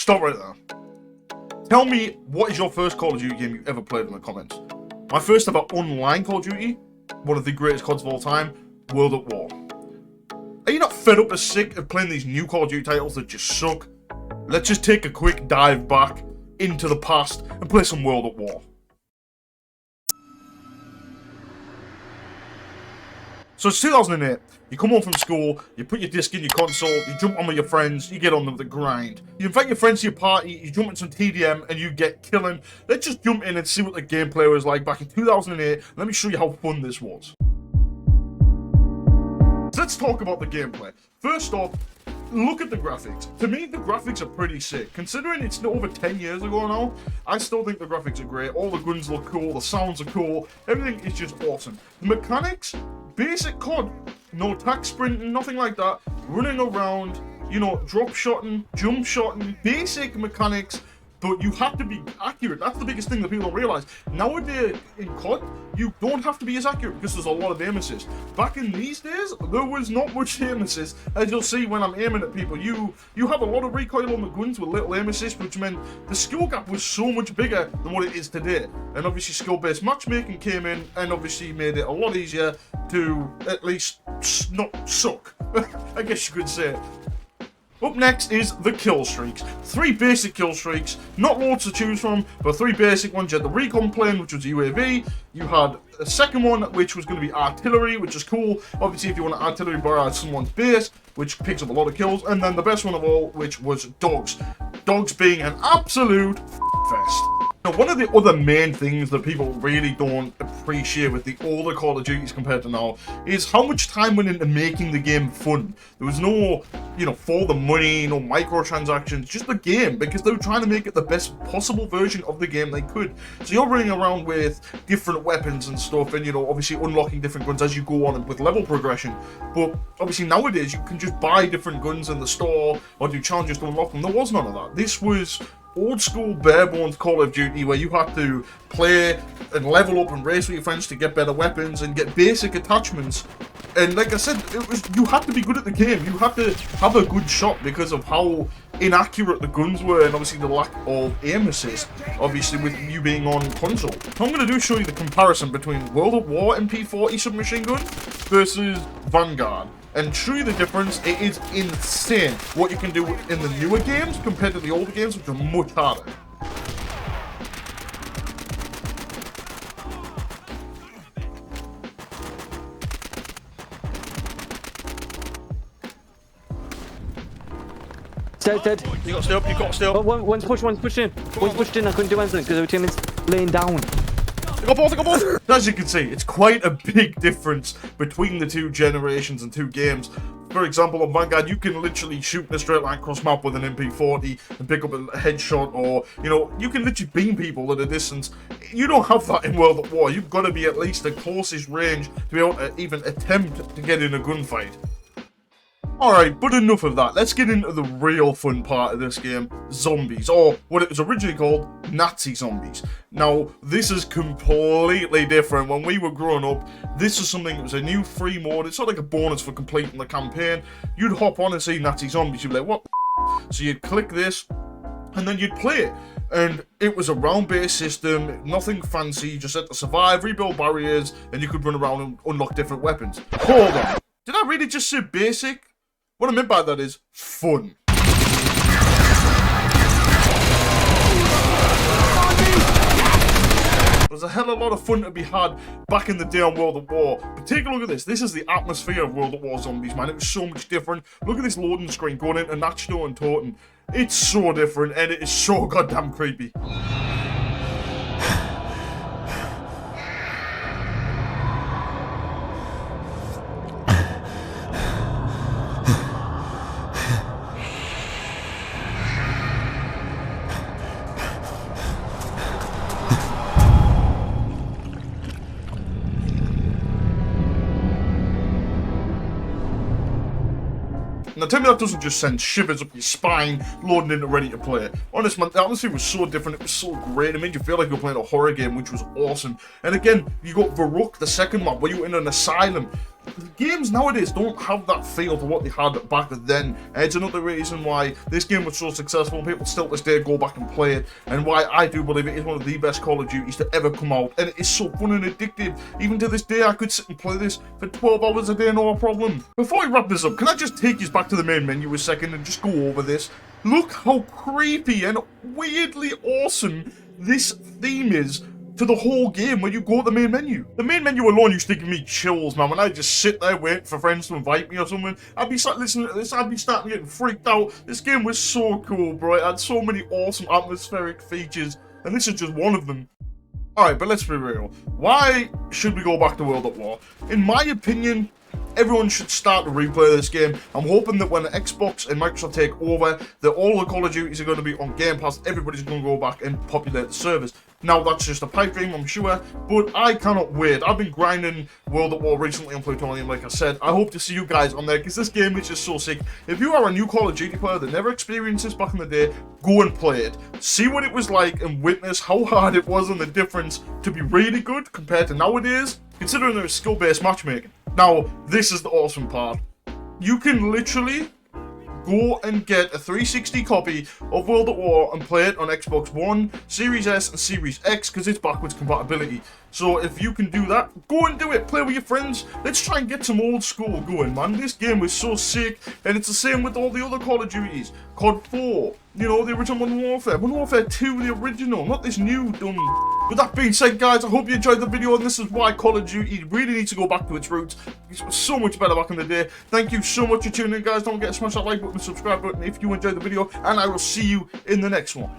stop right there. Tell me, what is your first Call of Duty game you ever played in the comments? My first ever online Call of Duty, one of the greatest CODs of all time, World at War. Are you not fed up or sick of playing these new Call of Duty titles that just suck? Let's just take a quick dive back into the past and play some World at War. So it's 2008, you come home from school, you put your disc in your console, you jump on with your friends, you get on with the grind. You invite your friends to your party, you jump in some TDM, and you get killing. Let's just jump in and see what the gameplay was like back in 2008. Let me show you how fun this was. So let's talk about the gameplay. First off, look at the graphics. To me, the graphics are pretty sick. Considering it's over 10 years ago now, I still think the graphics are great. All the guns look cool, the sounds are cool, everything is just awesome. The mechanics, basic COD, no attack sprinting, nothing like that. Running around, you know, drop shotting, jump shotting, basic mechanics, but you have to be accurate. That's the biggest thing that people don't realize. Nowadays in COD, you don't have to be as accurate because there's a lot of aim assist. Back in these days, there was not much aim assist. As you'll see when I'm aiming at people, you have a lot of recoil on the guns with little aim assist, which meant the skill gap was so much bigger than what it is today. And obviously skill-based matchmaking came in and obviously made it a lot easier to at least not suck, I guess you could say. Up next is the kill streaks. 3 basic kill streaks, not loads to choose from, but 3 basic ones. You had the recon plane, which was a UAV. You had a second one, which was going to be artillery, which is cool. Obviously, if you want an artillery barrage someone's base, which picks up a lot of kills. And then the best one of all, which was dogs. Dogs being an absolute fest. Now, one of the other main things that people really don't appreciate with the older Call of Duties compared to now is how much time went into making the game fun. There was no, you know, for the money, no microtransactions, just the game, because they were trying to make it the best possible version of the game they could. So you're running around with different weapons and stuff, and, you know, obviously unlocking different guns as you go on with level progression. But obviously nowadays you can just buy different guns in the store or do challenges to unlock them. There was none of that. This was old school bare bones Call of Duty where you had to play and level up and race with your friends to get better weapons and get basic attachments. And like I said, you had to be good at the game. You had to have a good shot because of how inaccurate the guns were and obviously the lack of aim assist, obviously with you being on console. What I'm going to do is show you the comparison between World at War MP40 submachine gun versus Vanguard. And show you the difference. It is insane what you can do in the newer games compared to the older games, which are much harder. Dead. You got to stay up, you got to stay up. Oh, one's pushed in. One's pushed in, I couldn't do anything because our teammates laying down. They got both. As you can see, it's quite a big difference between the two generations and two games. For example, on Vanguard, you can literally shoot in a straight line cross map with an MP40 and pick up a headshot, or, you know, you can literally beam people at a distance. You don't have that in World at War. You've got to be at least the closest range to be able to even attempt to get in a gunfight. Alright, but enough of that. Let's get into the real fun part of this game, zombies, or what it was originally called, Nazi zombies. Now, this is completely different. When we were growing up, this was something that was a new free mode. It's sort of like a bonus for completing the campaign. You'd hop on and see Nazi zombies, you'd be like, what the? So you'd click this, and then you'd play it. And it was a round-based system, nothing fancy, you just had to survive, rebuild barriers, and you could run around and unlock different weapons. Hold on. Did I really just say basic? What I meant by that is fun. There's a hell of a lot of fun to be had back in the day on World at War. But take a look at this. This is the atmosphere of World at War zombies, man. It was so much different. Look at this loading screen going into Nachto and Toten. It's so different and it is so goddamn creepy. Now tell me that doesn't just send shivers up your spine, loading in and ready to play. Honest man, the atmosphere was so different, it was so great, it made you feel like you were playing a horror game, which was awesome. And again, you got Varuk, the second map, where you were in an asylum. games nowadays don't have that feel to what they had back then. It's another reason why this game was so successful. People still to this day go back and play it, and why I do believe it is one of the best Call of Duties to ever come out. And it is so fun and addictive. Even to this day, I could sit and play this for 12 hours a day, no problem. Before I wrap this up, can I just take you back to the main menu a second and just go over this? Look how creepy and weirdly awesome this theme is to the whole game when you go to the main menu. The main menu alone used to give me chills, man. When I just sit there waiting for friends to invite me or something, I'd be sat listening to this, I'd be starting getting freaked out. This game was so cool, bro. It had so many awesome atmospheric features, and this is just one of them. Alright, but let's be real. Why should we go back to World at War? In my opinion, everyone should start to replay this game. I'm hoping that when Xbox and Microsoft take over, that all the Call of Duties are going to be on Game Pass. Everybody's going to go back and populate the servers. Now, that's just a pipe dream, I'm sure, but I cannot wait. I've been grinding World at War recently on Plutonium, like I said. I hope to see you guys on there, because this game is just so sick. If you are a new Call of Duty player that never experienced this back in the day, go and play it. See what it was like and witness how hard it was and the difference to be really good compared to nowadays, considering there's skill-based matchmaking. Now, this is the awesome part. You can literally go and get a 360 copy of World at War and play it on Xbox One, Series S, and Series X, because it's backwards compatibility. So if you can do that, go and do it. Play with your friends. Let's try and get some old school going, man. This game was so sick, and it's the same with all the other Call of Duties. COD 4, you know, the original Modern Warfare. Modern Warfare 2, the original, not this new dumb. With that being said, guys, I hope you enjoyed the video, and this is why Call of Duty really needs to go back to its roots. It was so much better back in the day. Thank you so much for tuning in, guys. Don't forget to smash that like button and subscribe button if you enjoyed the video, and I will see you in the next one.